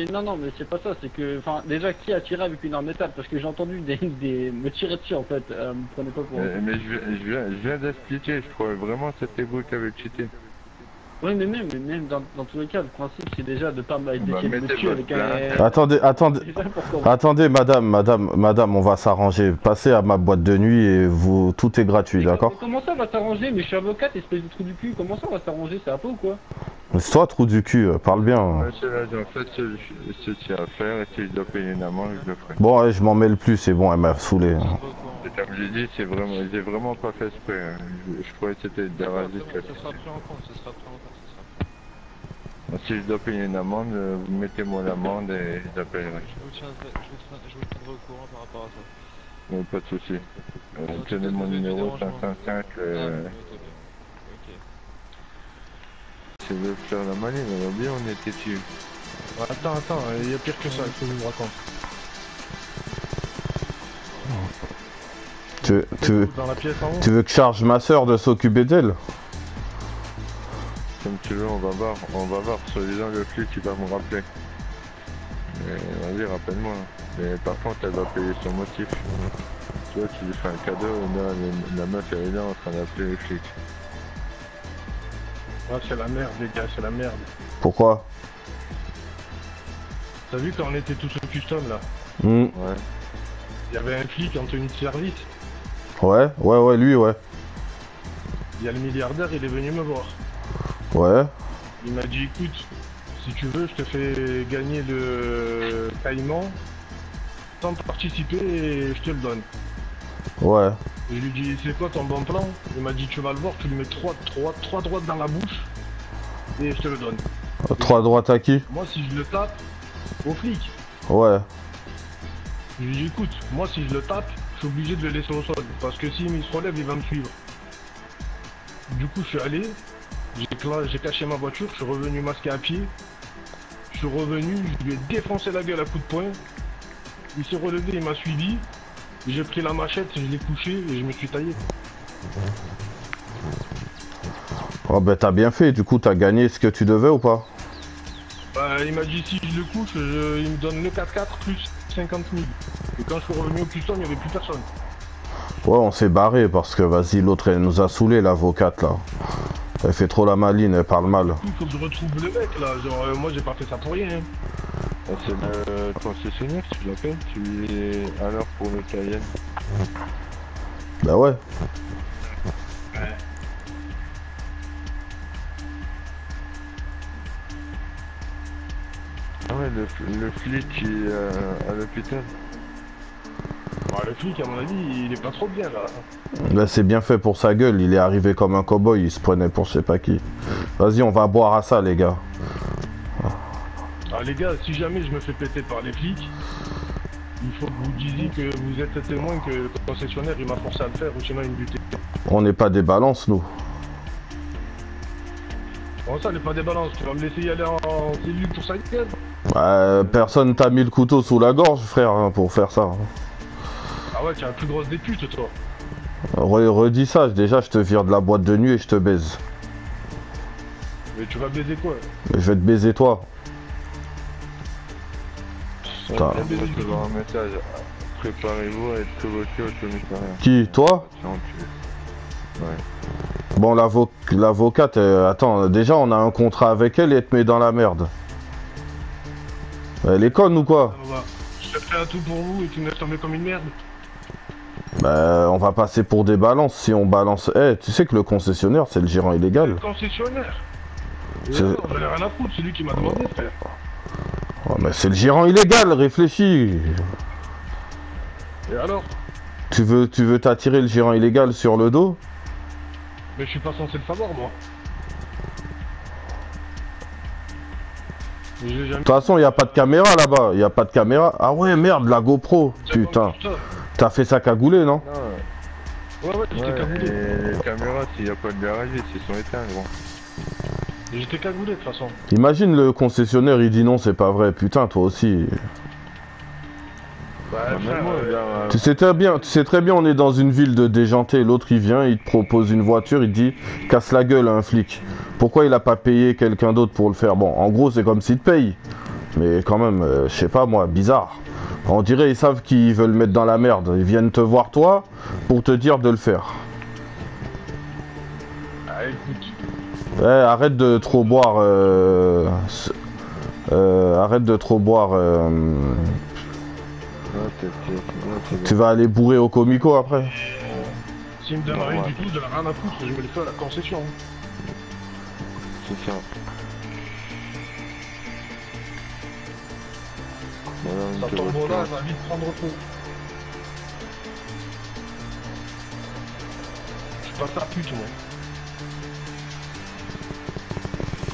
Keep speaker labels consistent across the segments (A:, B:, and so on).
A: non, non, mais c'est pas ça, c'est que, enfin, déjà, qui a tiré avec une arme létale? Parce que j'ai entendu me tirer dessus, en fait, me prenez pas pour un con.
B: Mais je viens d'expliquer, je crois vraiment que c'était vous qui avez cheaté.
A: Oui, mais même dans tous les cas, le principe, c'est déjà de pas
B: Bah,
A: d'essayer de me
B: mettez
A: tuer
B: votre
A: avec
B: plainte.
A: un...
C: Attendez,
A: C'est ça pourquoi.
C: attendez, madame, on va s'arranger. Passez à ma boîte de nuit et vous, tout est gratuit,
A: Mais
C: d'accord?
A: comment ça va s'arranger? Mais je suis avocate, espèce de trou du cul, comment ça va s'arranger? C'est un peu ou quoi?
C: C'est toi, trou du cul, parle bien.
B: Monsieur l'agent, faites ce qu'il y a à faire et si je dois payer une amende, je le ferai.
C: Bon, ouais, je m'en mêle plus, c'est bon, elle m'a saoulé.
B: Et comme j'ai dit, j'ai vraiment pas fait exprès. Hein. Je croyais que c'était des rasiques.
D: Ça sera pris en compte, ça sera pris en compte, ça sera pris.
B: Si je dois payer une amende, vous mettez-moi l'amende et j'appellerai.
D: Je vous tiendrai au courant par rapport à ça.
B: Pas de souci.
D: En tout
B: Tenez
D: cas,
B: mon
D: désolé du
B: numéro
D: dérangement.
B: 555.
D: Ok.
B: C'est de faire la maline, on va bien, on était dessus.
E: Attends, il y a pire que ça, il faut que je vous raconte. Dans la pièce en haut.
C: Tu veux que je charge ma soeur de s'occuper d'elle?
B: Comme tu veux, on va voir, soi-disant le flic il va me rappeler. Mais vas-y, rappelle-moi. Mais par contre, elle va payer son motif. Tu vois, tu lui fais un cadeau, et là, la meuf elle est là en train d'appeler les flics.
E: Ouais, c'est la merde, les gars, c'est la merde.
C: Pourquoi?
E: T'as vu quand on était tous au custom là?
B: Ouais.
E: Il y avait un flic en tenue de service.
C: Ouais, lui, ouais.
E: Il y a le milliardaire, il est venu me voir.
C: Ouais.
E: Il m'a dit, écoute, si tu veux, je te fais gagner le caïman sans participer et je te le donne.
C: Ouais.
E: Je lui dis, c'est quoi ton bon plan? Il m'a dit, tu vas le voir, tu lui mets trois droites dans la bouche et je te le donne.
C: 3 droites à qui?
E: Moi, si je le tape, au flic.
C: Ouais.
E: Je lui dis, écoute, moi, si je le tape, je suis obligé de le laisser au sol. Parce que s'il se relève, il va me suivre. Du coup, je suis allé, j'ai caché ma voiture, je suis revenu masqué à pied. Je suis revenu, je lui ai défoncé la gueule à coups de poing. Il s'est relevé, il m'a suivi. J'ai pris la machette, je l'ai couché et je me suis taillé.
C: Oh bah t'as bien fait, du coup t'as gagné ce que tu devais ou pas?
E: Il m'a dit si je le couche, il me donne le 4x4 plus 50 000. Et quand je suis revenu au custom, il n'y avait plus personne.
C: Ouais, on s'est barré parce que vas-y, l'autre elle nous a saoulé l'avocate là. Elle fait trop la maline, elle parle mal.
E: Il faut que je retrouve le mec là, genre moi j'ai pas fait ça pour rien. Hein.
B: Ah, c'est le concessionnaire, tu l'appelles, tu lui es à l'heure pour le Cayenne.
C: Bah ouais.
B: Ah ouais, le flic qui est à l'hôpital.
E: Bah, le flic à mon avis il est pas trop bien là.
C: Là c'est bien fait pour sa gueule, il est arrivé comme un cow-boy, il se prenait pour je sais pas qui. Vas-y, on va boire à ça les gars.
E: Ah les gars, si jamais je me fais péter par les flics, il faut que vous disiez que vous êtes témoin que le concessionnaire il m'a forcé à le faire ou sinon il me butait.
C: On n'est pas des balances nous.
E: Bon ça n'est pas des balances, tu vas me laisser y aller en cellule pour sa gueule.
C: Personne t'a mis le couteau sous la gorge frère hein, pour faire ça.
E: Ah ouais, tu as la plus grosse des putes toi.
C: Redis ça, déjà je te vire de la boîte de nuit et je te baise.
E: Mais tu vas baiser quoi?
C: Je vais te baiser toi. Putain.
B: Je vais recevoir un message. Préparez-vous à être convoqué au commissariat.
C: Qui, toi?
B: Ouais.
C: Bon, l'avocate, attends, déjà on a un contrat avec elle et elle te met dans la merde. Elle est conne ou quoi?
E: Je fais prêt à tout pour vous et tu me laisses tomber comme une merde.
C: Bah, on va passer pour des balances si on balance. Eh, tu sais que le concessionnaire c'est le gérant illégal.
E: Le concessionnaire.
C: C'est-
E: Non, j'en ai rien à foutre, c'est lui qui m'a demandé frère.
C: Oh, mais c'est le gérant illégal, réfléchis.
E: Et alors?
C: Tu veux t'attirer le gérant illégal sur le dos?
E: Mais je suis pas censé le savoir moi.
C: De toute façon, il n'y a pas de caméra là-bas, il n'y a pas de caméra. Ah ouais, merde, la GoPro. Putain. T'as fait ça cagoulé, non?
E: Ouais, j'étais cagoulé.
B: Et les caméras, s'il n'y a pas de garagiste, ils sont éteints, gros.
E: J'étais cagoulé de toute façon.
C: Imagine le concessionnaire, il dit non, c'est pas vrai. Putain, toi aussi.
E: Bah,
B: Même moi,
C: Tu sais très bien, on est dans une ville de déjantés. L'autre, il vient, il te propose une voiture, il te dit casse la gueule à un flic. Pourquoi il a pas payé quelqu'un d'autre pour le faire? Bon, en gros, c'est comme s'il te paye. Mais quand même, je sais pas moi, bizarre. On dirait ils savent qu'ils veulent mettre dans la merde. Ils viennent te voir toi pour te dire de le faire.
A: Ah, écoute.
C: Ouais, arrête de trop boire. Arrête de trop boire. Tu vas aller bourrer au comico après.
E: S'il me donne rien du tout, de la rien à foutre, je vais le faire à la concession.
B: C'est ça. Voilà, on
E: Ça
B: te
E: tombe
B: voit
E: là,
B: pas.
E: elle va vite prendre feu. Je suis pas ta pute, moi.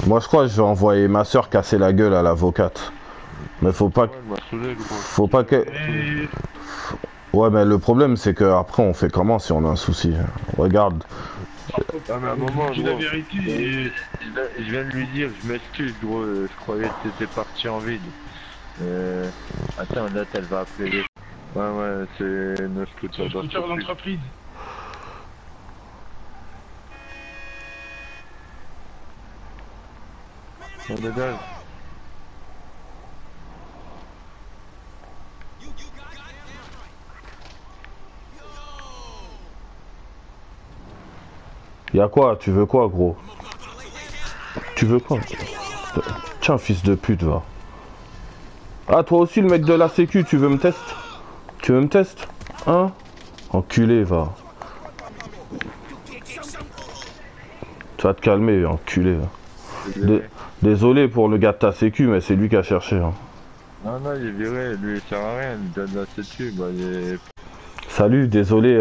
C: Moi je crois que je vais envoyer ma soeur casser la gueule à l'avocate. Mais faut pas
B: Ouais, elle m'a saoulé, gros.
C: faut pas que.
E: Et...
C: Ouais mais le problème c'est que après on fait comment si on a un souci. Regarde.
B: Ah, mais à un moment,
E: je dis la
B: gros,
E: vérité et...
B: je viens de lui dire, je m'excuse, gros, je croyais que t'étais parti en vide. Attends, là, elle va appeler les... Ouais, c'est notre
E: C'est le scooter d'entreprise.
B: On dégage.
C: Y'a quoi? Tu veux quoi gros? Tu veux quoi? Tiens fils de pute va. Ah toi aussi le mec de la sécu, tu veux me tester? Tu veux me tester? Hein? Enculé va. Tu vas te calmer enculé va. Désolé pour le gars de ta sécu mais c'est lui qui a cherché hein.
B: Non, il est viré, lui il sert à rien, il donne la sécu, bah il est...
C: Salut, désolé,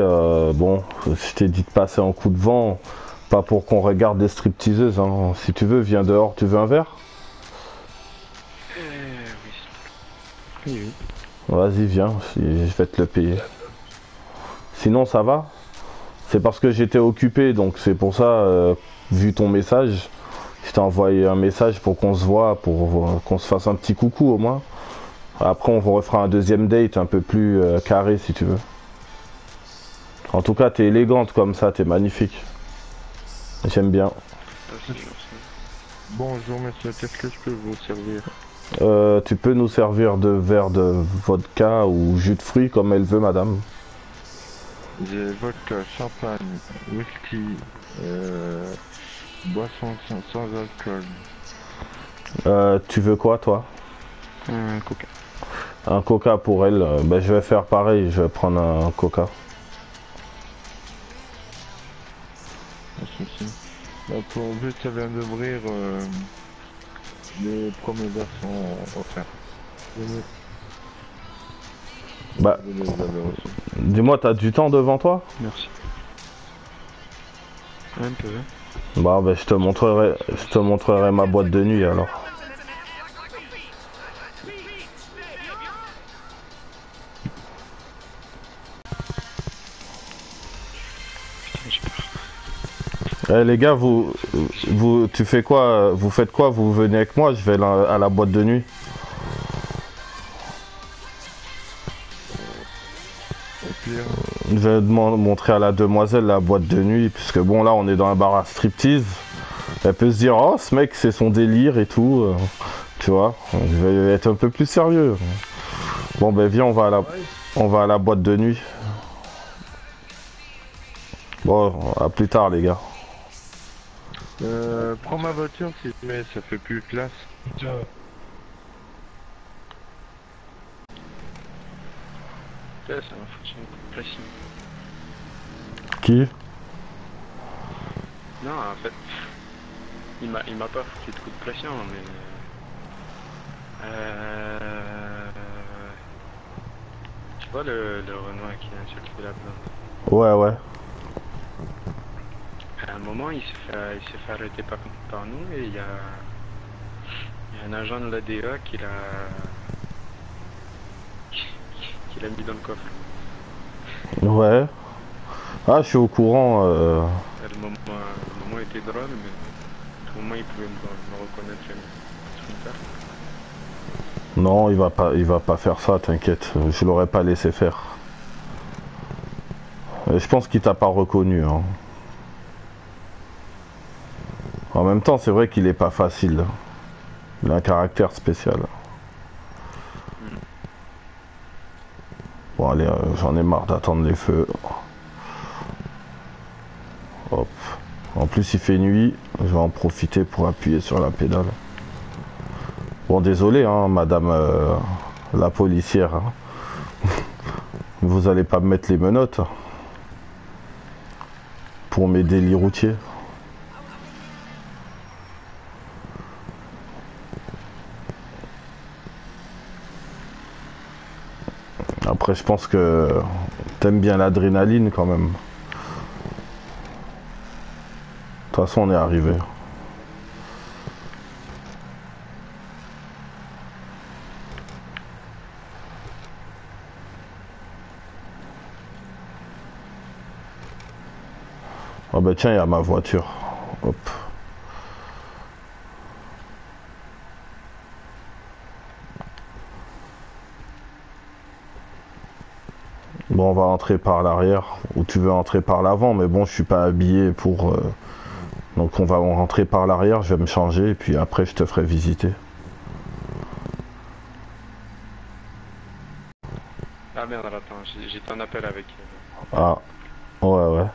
C: bon, je t'ai dit de passer en coup de vent, pas pour qu'on regarde des stripteaseuses, hein. Si tu veux, viens dehors, tu veux un verre?
A: Oui.
C: Vas-y, viens, je vais te le payer. Sinon, ça va? C'est parce que j'étais occupé, donc c'est pour ça, vu ton message, je t'ai envoyé un message pour qu'on se voit, pour qu'on se fasse un petit coucou au moins. Après, on refera un deuxième date un peu plus carré si tu veux. En tout cas, t'es élégante comme ça, t'es magnifique. J'aime bien.
B: Bonjour monsieur, qu'est-ce que je peux vous servir?
C: Tu peux nous servir de verre de vodka ou jus de fruits comme elle veut, madame.
B: J'ai vodka, champagne, whisky, boisson sans alcool.
C: Tu veux quoi, toi?
A: Un coca.
C: Un coca pour elle. Ben, je vais faire pareil, je vais prendre un coca.
B: Pas de souci. Bah, pour vu que ça vient d'ouvrir, les premiers verres sont offerts.
C: Bah,
B: Vous les avez reçus.
C: dis-moi, t'as du temps devant toi?
A: Merci. Un peu.
C: Bah, ben, je te montrerai ma boîte de nuit alors. Eh les gars, tu fais quoi? Vous faites quoi? Vous venez avec moi? Je vais à la boîte de nuit. Je vais montrer à la demoiselle la boîte de nuit, puisque bon là on est dans un bar à striptease. Elle peut se dire, oh ce mec c'est son délire et tout. Tu vois, je vais être un peu plus sérieux. Bon ben viens, on va à la boîte de nuit. Bon, à plus tard les gars.
B: Prends ma voiture s'il te plaît, ça fait plus classe.
E: Tiens.
A: Ça m'a foutu un coup de pression.
C: Qui?
A: Non, en fait, il m'a pas foutu de coup de pression, mais... Tu vois le Renoir qui a insulté la blonde?
C: Ouais.
A: À un moment, il s'est fait arrêter par nous et il y a un agent de l'ADA qui l'a mis dans le coffre.
C: Ouais. Ah, je suis au courant.
A: Le moment était drôle, mais à tout moment il pouvait me reconnaître.
C: Non, il va pas faire ça, t'inquiète. Je l'aurais pas laissé faire. Je pense qu'il t'a pas reconnu. Hein. En même temps, c'est vrai qu'il est pas facile. Il a un caractère spécial. Bon allez, j'en ai marre d'attendre les feux. Hop. En plus il fait nuit, je vais en profiter pour appuyer sur la pédale. Bon désolé hein, madame la policière. Hein. Vous allez pas me mettre les menottes pour mes délits routiers. Après je pense que t'aimes bien l'adrénaline quand même. De toute façon on est arrivé. Oh bah tiens, il y a ma voiture. Hop. Bon, on va entrer par l'arrière, ou tu veux entrer par l'avant, mais bon, je suis pas habillé pour... Donc on va rentrer par l'arrière, je vais me changer, et puis après je te ferai visiter.
D: Ah merde, attends, j'étais en appel avec...
C: Ah, ouais, ouais.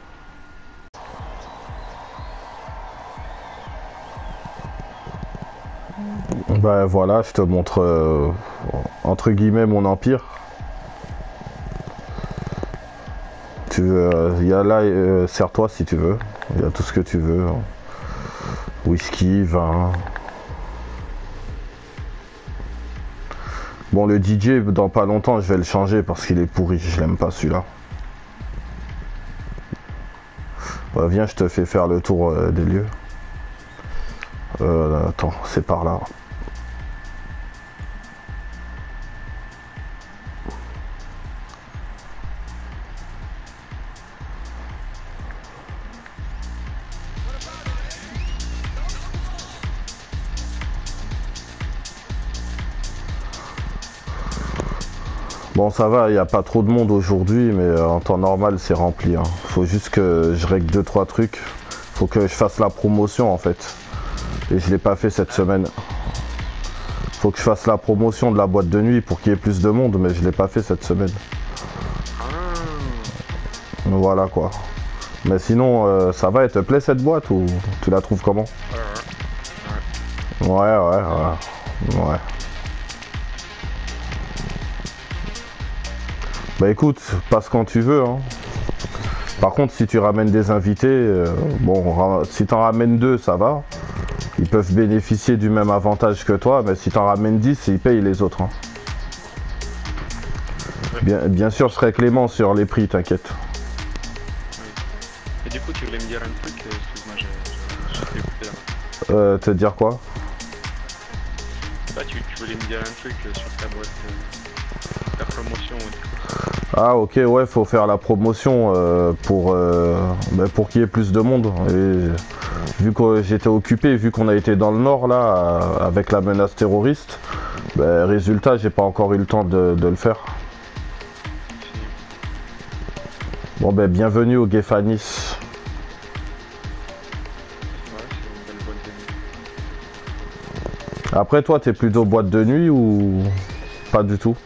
C: Bah voilà, je te montre, entre guillemets, mon empire. Tu veux, il y a là, sers-toi si tu veux, il y a tout ce que tu veux. Whisky, vin. Bon, le DJ, dans pas longtemps, je vais le changer parce qu'il est pourri, je l'aime pas celui-là. Bah, viens, je te fais faire le tour des lieux. Attends, c'est par là. Bon ça va, il n'y a pas trop de monde aujourd'hui, mais en temps normal c'est rempli. Hein. Faut juste que je règle 2-3 trucs. Faut que je fasse la promotion en fait. Et je l'ai pas fait cette semaine. Faut que je fasse la promotion de la boîte de nuit pour qu'il y ait plus de monde, mais je l'ai pas fait cette semaine. Voilà quoi. Mais sinon ça va, elle te plaît cette boîte ou tu la trouves comment? Ouais. Bah écoute, passe quand tu veux. Hein. Par contre, si tu ramènes des invités, bon, si t'en ramènes 2, ça va. Ils peuvent bénéficier du même avantage que toi, mais si t'en ramènes 10, ils payent les autres. Hein. Bien sûr, je serai clément sur les prix, t'inquiète.
D: Et du coup, tu voulais me dire un truc, excuse-moi, j'ai écouté là.
C: Te dire quoi?
D: Bah, tu voulais me dire un truc sur ta boîte, ta promotion.
C: Ah ok, ouais, faut faire la promotion pour qu'il y ait plus de monde. Et vu que j'étais occupé, vu qu'on a été dans le nord là, avec la menace terroriste, résultat, j'ai pas encore eu le temps de le faire. Bon bienvenue au Guéfanis.
D: Ouais, c'est une belle boîte de nuit.
C: Après toi, t'es plutôt boîte de nuit ou pas du tout?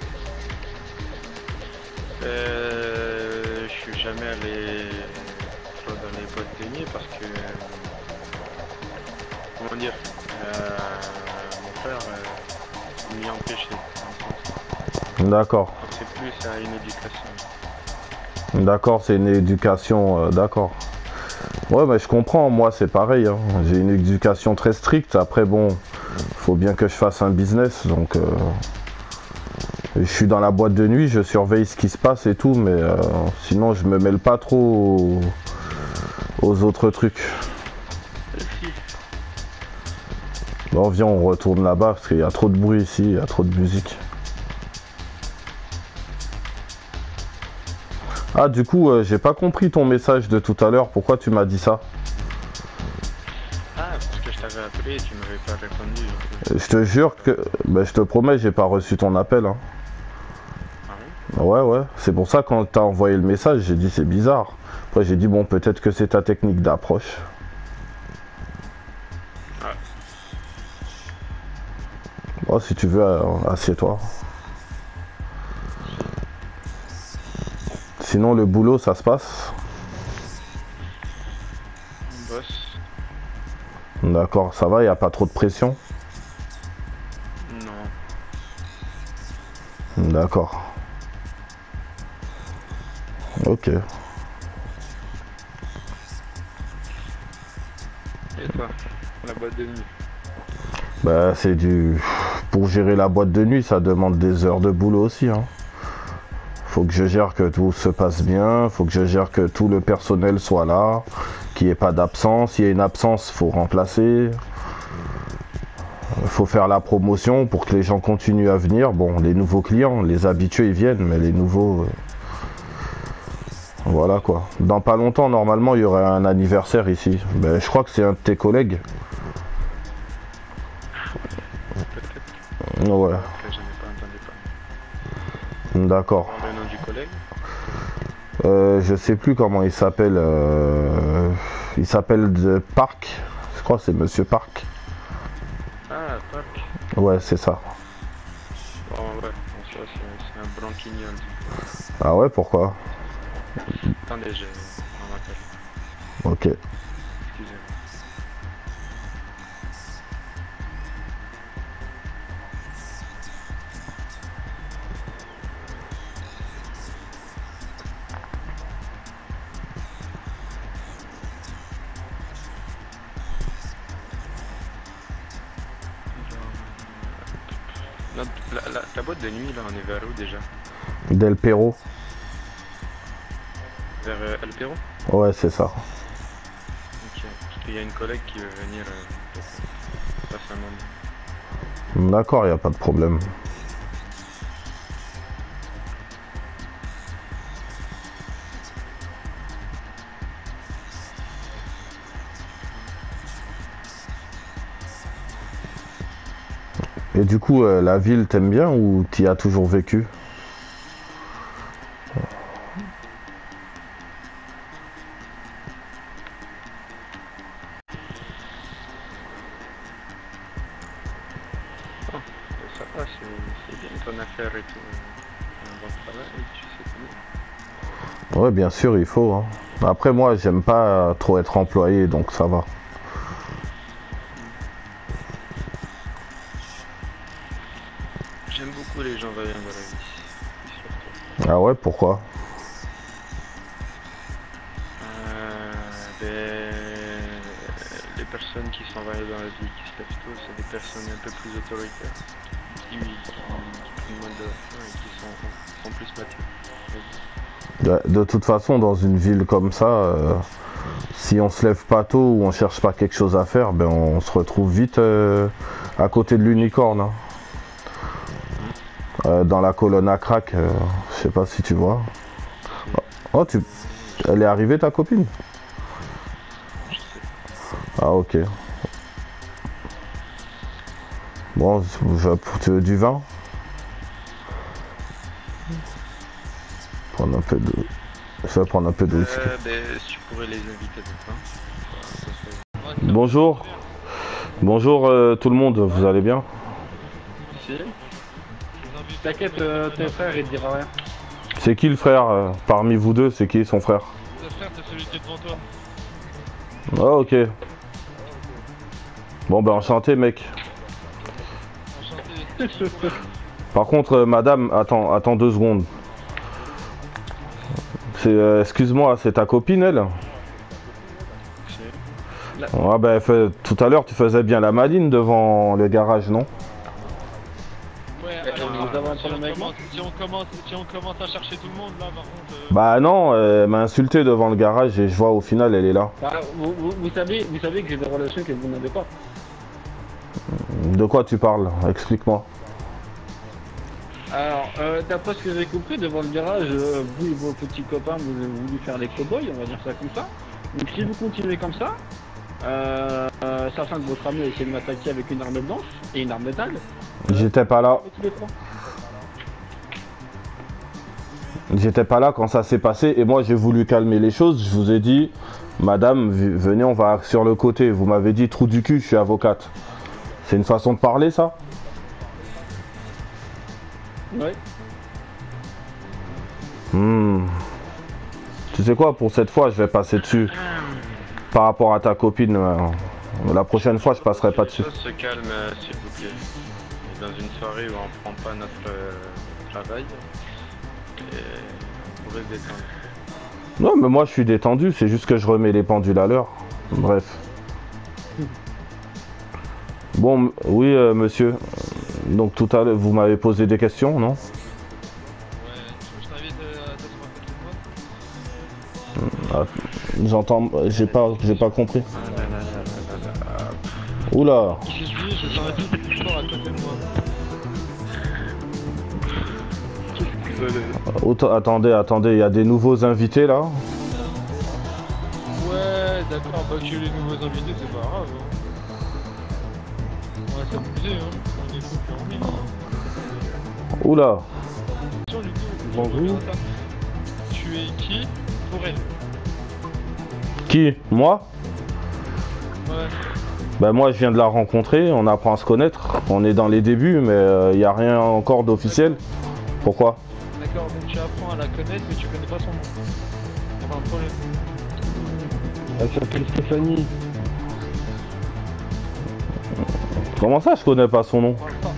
D: Je suis jamais allé trop dans les boîtes de nuit parce que, comment dire, mon frère m'y empêchait.
C: D'accord.
D: C'est plus à une éducation.
C: D'accord, c'est une éducation, d'accord. Ouais, mais je comprends, moi c'est pareil. Hein. J'ai une éducation très stricte. Après, bon, faut bien que je fasse un business, donc je suis dans la boîte de nuit, je surveille ce qui se passe et tout, mais sinon je me mêle pas trop aux autres trucs. Bon, viens, on retourne là-bas parce qu'il y a trop de bruit ici, il y a trop de musique. Ah, du coup, j'ai pas compris ton message de tout à l'heure. Pourquoi tu m'as dit ça?
D: Ah, parce que je t'avais appelé et tu m'avais pas répondu.
C: Je te jure que... je te promets, j'ai pas reçu ton appel. Hein.
D: Ah oui?
C: Ouais, c'est pour ça quand t'as envoyé le message, j'ai dit c'est bizarre. Après j'ai dit bon, peut-être que c'est ta technique d'approche.
D: Ah.
C: Bon, si tu veux, assieds-toi. Sinon, le boulot, ça se passe?
D: On bosse.
C: D'accord, ça va, il n'y a pas trop de pression?
D: Non.
C: D'accord. Ok.
D: Et toi? La boîte de nuit?
C: Bah, c'est du... Pour gérer la boîte de nuit, ça demande des heures de boulot aussi, hein. Faut que je gère que tout se passe bien, faut que je gère que tout le personnel soit là, qu'il n'y ait pas d'absence. S'il y a une absence, faut remplacer. Faut faire la promotion pour que les gens continuent à venir. Bon, les nouveaux clients, les habitués, ils viennent, mais les nouveaux... Voilà quoi. Dans pas longtemps, normalement, il y aurait un anniversaire ici. Ben, je crois que c'est un de tes collègues.
D: Peut-être.
C: Ouais,
D: Après, j'en ai pas entendu parler.
C: d'accord.
D: Le nom du collègue?
C: Je sais plus comment il s'appelle. Il s'appelle de Park. Je crois que c'est Monsieur Park.
D: Ah, Park.
C: Ouais, c'est ça.
D: Bon, ouais, en soi, c'est un branquignol.
C: Ah ouais, pourquoi?
D: Attendez, on m'appelle.
C: Ok.
D: Excusez-moi. Ta boîte de nuit, là, on est vers où déjà?
C: Del Perro.
D: Vers El Perro?
C: Ouais, c'est ça.
D: Ok. Parce qu'il y a une collègue qui veut venir passer un moment.
C: D'accord, il n'y a pas de problème. Et du coup, la ville, t'aimes bien ou t'y as toujours vécu?
D: Ça va, c'est bien ton affaire et tout. Un bon travail, tu sais tout.
C: Ouais, bien sûr, il faut, hein. Après, moi, j'aime pas trop être employé, donc ça va.
D: J'aime beaucoup les gens vaillants dans la vie. Surtout.
C: Ah ouais, pourquoi?
D: Les personnes qui sont vaillantes dans la vie, qui se lèvent tôt, c'est des personnes un peu plus autoritaires, qui prennent moins de faim et qui sont plus matures.
C: De toute façon, dans une ville comme ça, si on se lève pas tôt ou on cherche pas quelque chose à faire, ben on se retrouve vite à côté de l'unicorne, hein. Dans la colonne à crack, je sais pas si tu vois. Oh, elle est arrivée ta copine? Ah ok. Bon, tu veux du vin? Prendre un peu de... Je vais prendre un peu de whisky.
D: Si tu pourrais les inviter de
C: Bonjour. Bonjour tout le monde, vous allez bien?
A: Si. T'inquiète, tes frères, ils te diront rien.
C: C'est qui le frère parmi vous deux? C'est qui son frère?
F: Le frère, c'est celui qui est devant toi.
C: Ah ok. Bon ben enchanté mec.
F: Enchanté.
C: Par contre madame, attends 2 secondes. C'est excuse-moi, c'est ta copine elle? Ah ben tout à l'heure tu faisais bien la maline devant le garage, non?
F: Ouais,
A: nous avons un problème avec moi.
F: si on commence à chercher tout le monde là, par contre.
C: Bah non, elle m'a insulté devant le garage et je vois au final elle est là.
A: Bah, vous savez que j'ai des relations que vous n'avez pas.
C: De quoi tu parles? Explique-moi.
A: Alors, d'après ce que j'ai compris, devant le garage, vous et vos petits copains, vous avez voulu faire les cow-boys, on va dire ça comme ça. Donc si vous continuez comme ça, sachant que votre ami a essayé de m'attaquer avec une arme blanche et une arme métal,
C: J'étais pas là.
A: tous les trois.
C: J'étais pas là quand ça s'est passé et moi j'ai voulu calmer les choses. Je vous ai dit, madame, venez, on va sur le côté. Vous m'avez dit, trou du cul, je suis avocate. C'est une façon de parler, ça?
A: Ouais.
C: Tu sais quoi, pour cette fois, je vais passer dessus. Par rapport à ta copine, la prochaine fois, je passerai pas dessus.
D: Les choses se calment, s'il vous plaît. On est dans une soirée où on prend pas notre travail. Et on pourrait se détendre.
C: Non, mais moi, je suis détendu. C'est juste que je remets les pendules à l'heure. Bref. Bon, oui, monsieur. Donc, tout à l'heure, vous m'avez posé des questions, non?
F: Ouais, je t'invite à t'asseoir à côté de moi.
C: J'entends, j'ai pas compris. Oula.
F: J'ai dit, je t'invite à t'asseoir à côté de moi.
C: Attendez, il y a des nouveaux invités là.
F: Ouais, d'accord, bah que les nouveaux invités, c'est pas grave. Hein. On va s'amuser, hein. On est fous, puis on est.
C: Oula.
F: Du coup,
E: Bonjour.
F: tu es qui pour elle?
C: Qui? Moi?
F: Ouais.
C: Ben moi, je viens de la rencontrer. On apprend à se connaître. On est dans les débuts, mais il n'y a rien encore d'officiel. Pourquoi?
F: D'accord, donc tu apprends à la connaître, mais tu connais pas son nom. C'est pas un problème.
E: Elle s'appelle Stéphanie.
C: Comment ça, je connais pas son nom?
F: On parle pas.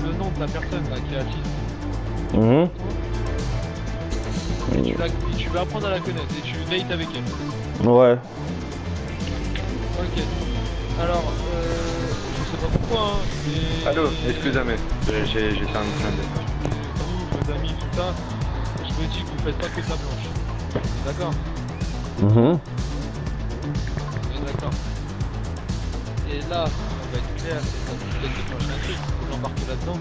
F: Le nom de la personne là qui est assise.
C: Mhm.
F: Et tu vas apprendre à la connaître et tu dates avec elle.
C: Ouais.
F: Ok. Alors, je sais pas pourquoi, hein, mais...
D: Allô, excusez-moi. J'étais en train de...
F: Vous, vos amis, tout ça, je me dis que vous faites pas que de la blanche. D'accord?
C: Mhm.
F: On est d'accord. Et là, on va être clair, et ça vous peut-être déclencher un truc, faut l'embarquer là-dedans.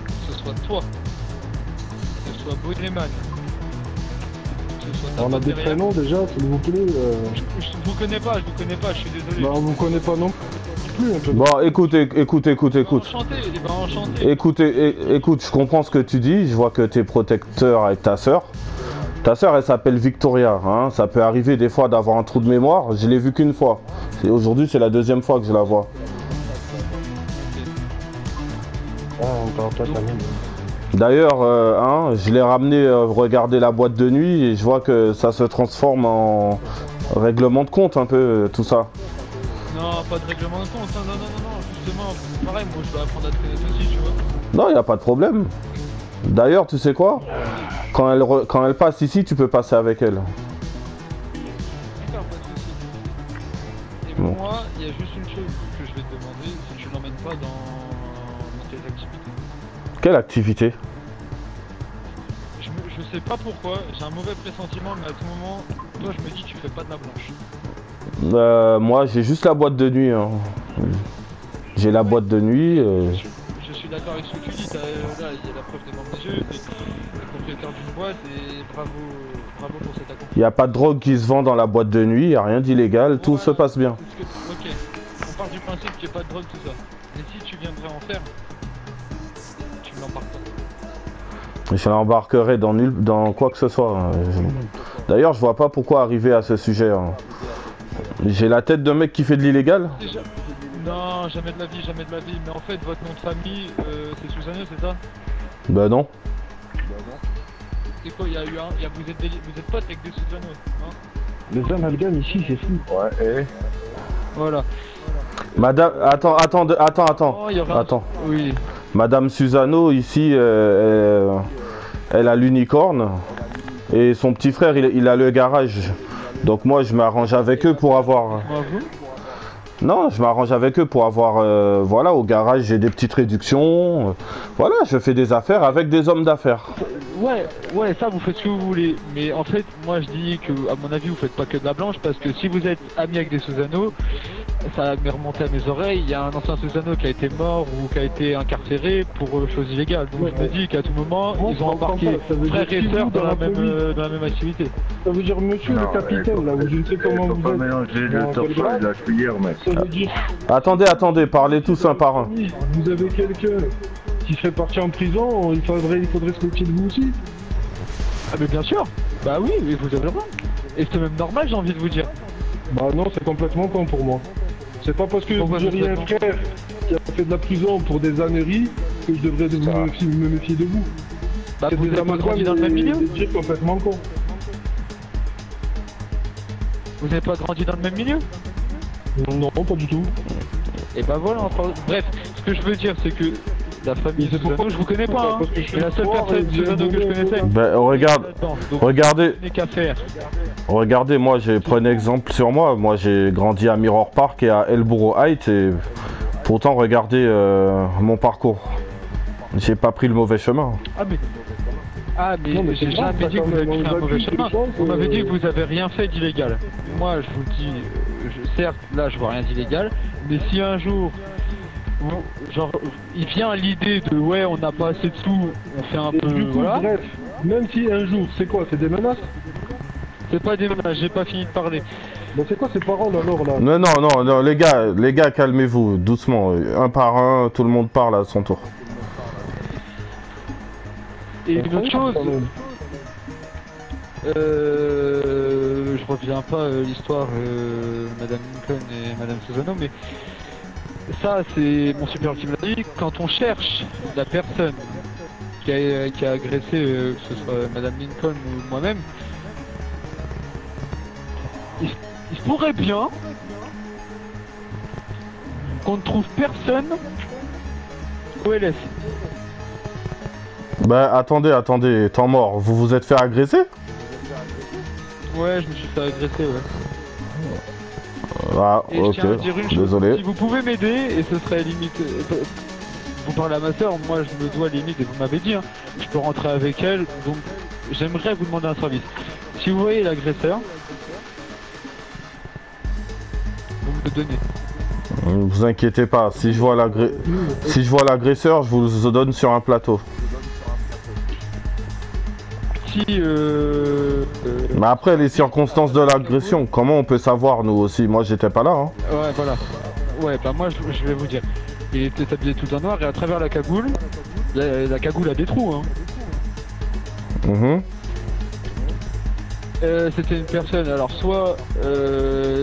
F: Que ce soit toi, que ce soit Bodeman, que ce soit ta
E: On a
F: pote
E: des
F: derrière.
E: prénoms déjà, s'il vous plaît.
F: Je vous connais pas, je suis désolé.
E: Bah, on vous connaît pas non plus un peu.
C: Bon, écoute.
F: Enchanté, eh ben enchanté.
C: Écoute, je comprends ce que tu dis. Je vois que tu es protecteur avec ta sœur. Ta sœur, elle s'appelle Victoria. Hein. Ça peut arriver des fois d'avoir un trou de mémoire. Je l'ai vue qu'une fois. Et aujourd'hui, c'est la deuxième fois que je la vois.
E: Ah, on parle pas de la même.
C: D'ailleurs, hein, je l'ai ramené regarder la boîte de nuit et je vois que ça se transforme en règlement de compte un peu, tout ça.
F: Non, pas de règlement de compte, hein, non, justement, pareil, moi je dois apprendre à te connaître aussi, tu vois.
C: Non, il n'y a pas de problème. D'ailleurs, tu sais quoi? Quand elle passe ici, tu peux passer avec elle.
F: D'accord, pas de soucis. Et
C: Bon.
F: moi, il y a juste une chose que je vais te demander, si tu l'emmènes pas dans tes activités.
C: Quelle activité?
F: Je sais pas pourquoi, j'ai un mauvais pressentiment, mais à tout moment, toi je me dis tu fais pas de la blanche.
C: Moi, j'ai juste la boîte de nuit. Hein. J'ai la boîte de nuit.
F: Je suis d'accord avec ce que tu dis, là, il y a la preuve des membres des yeux, t'es propriétaire d'une boîte et bravo pour cet accompagnement.
C: Il n'y a pas de drogue qui se vend dans la boîte de nuit, il n'y a rien d'illégal, tout se passe bien.
F: Ok, on part du principe qu'il n'y a pas de drogue, tout ça. Mais si tu viendrais en faire, tu l'embarques pas.
C: Je l'embarquerai dans quoi que ce soit. Hein. D'ailleurs, je vois pas pourquoi arriver à ce sujet. Hein. J'ai la tête d'un mec qui fait de l'illégal.
F: Déjà... Non, jamais de la vie. Mais en fait, votre nom de famille, c'est Susanne, c'est ça?
C: Bah non.
F: C'est quoi, vous êtes potes avec des Susanne, hein?
E: Les amalgames ici, c'est fou.
B: Ouais, et
F: Voilà.
C: Madame, attends.
F: Oh, il y aura...
C: Attends.
F: Oui.
C: Madame Susano, ici, elle a l'unicorne. Et son petit frère, il a le garage. Donc moi, je m'arrange avec eux pour avoir...
F: Bravo.
C: Non, je m'arrange avec eux pour avoir... voilà, au garage, j'ai des petites réductions. Voilà, je fais des affaires avec des hommes d'affaires.
F: Ouais, ça vous faites ce que vous voulez. Mais en fait, moi je dis que, à mon avis, vous faites pas que de la blanche parce que si vous êtes ami avec des Susano, ça m'est remonté à mes oreilles. Il y a un ancien Susano qui a été mort ou qui a été incarcéré pour choses illégales. Donc je me dis qu'à tout moment, ils ont embarqué frères et sœurs dans la même activité.
E: Ça veut dire monsieur le capitaine, là, je ne sais comment
B: faut
E: vous
B: pas
E: êtes.
B: mélanger le torchon et la cuillère, mec.
E: Ça veut dire,
C: Attendez, parlez tous un par un.
E: vous avez quelqu'un qui serait parti en prison, il faudrait se méfier de vous aussi.
F: Ah mais bien sûr. Bah oui, mais vous avez le droit. Et c'est même normal, j'ai envie de vous dire.
E: Bah non, c'est complètement con pour moi. C'est pas parce que
F: Pourquoi
E: vous auriez
F: c'est
E: un
F: con
E: frère qui a fait de la prison pour des âneries que je devrais me méfier de vous.
F: Bah,
E: C'est
F: vous
E: des
F: avez pas
E: amalgames,
F: grandi dans le même milieu?
E: des tirs complètement cons.
F: Vous n'avez pas grandi dans le même milieu?
E: Non, pas du tout.
F: Et bah voilà, enfin, bref, ce que je veux dire, c'est que la famille
E: Mais c'est
F: Susano,
E: pourquoi-
F: je vous connais pas, hein.
E: parce que je suis
F: C'est la seule
E: fort
F: personne
E: et
F: Susano que je
E: j'ai
F: connaissais.
C: Ben, regarde,
F: Là-dedans. Donc,
C: regardez,
F: vous n'avez qu'à faire.
C: regardez, moi, j'ai pris un exemple sur moi. Moi, j'ai grandi à Mirror Park et à Elboro Heights et pourtant, regardez mon parcours. J'ai pas pris le mauvais chemin.
E: Non, mais
F: j'ai
E: c'est grave,
F: jamais dit que vous avez pris un mauvais chemin. Vous m'avez dit que vous avez rien fait d'illégal. Moi, je vous dis, certes, là, je vois rien d'illégal, mais si un jour, genre, il vient l'idée de ouais, on n'a pas assez de sous, on fait un
E: Et
F: peu,
E: du coup,
F: voilà.
E: bref, même si un jour, c'est quoi? C'est des menaces?
F: C'est pas des menaces, j'ai pas fini de parler.
E: Mais c'est quoi ces paroles alors là?
C: Non, non, non, non, les gars, calmez-vous, doucement. Un par un, tout le monde parle à son tour.
F: Et une autre chose,
E: quand même.
F: je reviens pas à l'histoire Madame Lincoln et Madame Susano, mais ça c'est mon super qui me l'a dit, quand on cherche la personne qui a agressé, que ce soit Madame Lincoln ou moi-même, il se pourrait bien qu'on ne trouve personne au LS.
C: Bah, attendez, temps mort, vous vous êtes fait agresser?
F: Ouais, je me suis fait agresser, ouais.
C: Ah,
F: Et
C: ok,
F: je tiens à dire une chose,
C: désolé.
F: si vous pouvez m'aider, et ce serait limite... vous parlez à ma soeur, moi je me dois limite, et vous m'avez dit, hein, je peux rentrer avec elle, donc j'aimerais vous demander un service. Si vous voyez l'agresseur, vous me le donnez.
C: Vous inquiétez pas, si je vois l'agresseur, je vous le donne sur un plateau.
F: Si
C: Mais après, les circonstances de l'agression, comment on peut savoir, nous aussi? Moi, j'étais pas là, hein.
F: ouais, voilà. Ouais, bah moi je vais vous dire. Il était habillé tout en noir, et à travers la cagoule, la cagoule a des trous, hein.
C: Mhm.
F: C'était une personne, alors soit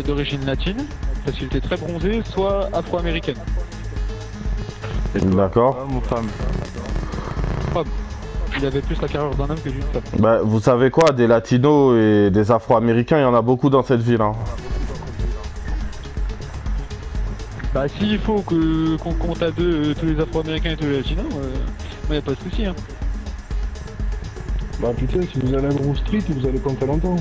F: d'origine latine, parce qu'il était très bronzé, soit afro-américaine.
C: D'accord.
B: Mon femme.
F: Il avait plus la carrure d'un homme que d'une femme.
C: Bah, vous savez quoi, des latinos et des afro-américains, il y en a beaucoup dans cette ville, hein.
F: Bah s'il faut qu'on compte à deux tous les afro-américains et tous les latinos, moi y a pas de souci, hein.
E: Bah putain, si vous allez à Grove Street, vous allez compter longtemps.